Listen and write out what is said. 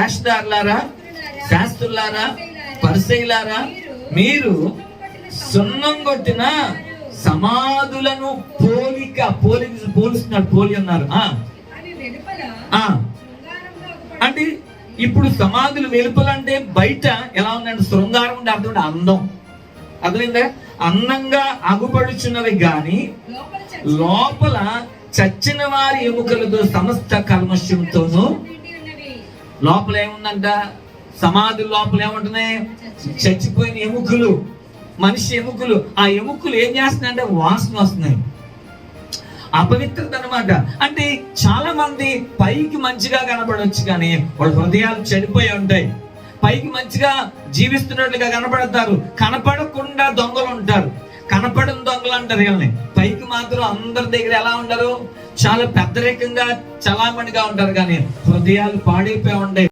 వేషధారులారా, శాస్త్రులారా, పరిసయ్యులారా, మీరు సున్నం కొట్టిన సమాధులను పోలుస్తున్నాడు. పోలి ఉన్నారు. అంటే ఇప్పుడు సమాధులు వెలుపలంటే బయట ఎలా ఉందంటే శృంగారం ఉండే అర్థం అందం. అర్థమైందా? అందంగా అగుపడుచున్నవి గాని లోపల చచ్చిన వారి ఎముకలతో సమస్త కల్మషంతోను. లోపల ఏముందంట? సమాధుల లోపల ఏముంటున్నాయి? చచ్చిపోయిన ఎముకలు, మనిషి ఎముకలు. ఆ ఎముకలు ఏం చేస్తున్నాయంటే వాసన వస్తున్నాయి, అపవిత్రత అనమాట. అంటే చాలా మంది పైకి మంచిగా కనపడవచ్చు కానీ వాళ్ళ హృదయాలు చెడిపోయి ఉంటాయి. పైకి మంచిగా జీవిస్తున్నట్లుగా కనపడతారు, కనపడకుండా దొంగలు ఉంటారు. కనపడని దొంగలు అంటారు వీళ్ళని. పైకి మాత్రం అందరి దగ్గర ఎలా ఉంటారు? చాలా పెద్దరికంగా చలామణిగా ఉంటారు కానీ హృదయాలు పాడైపోయి ఉంటాయి.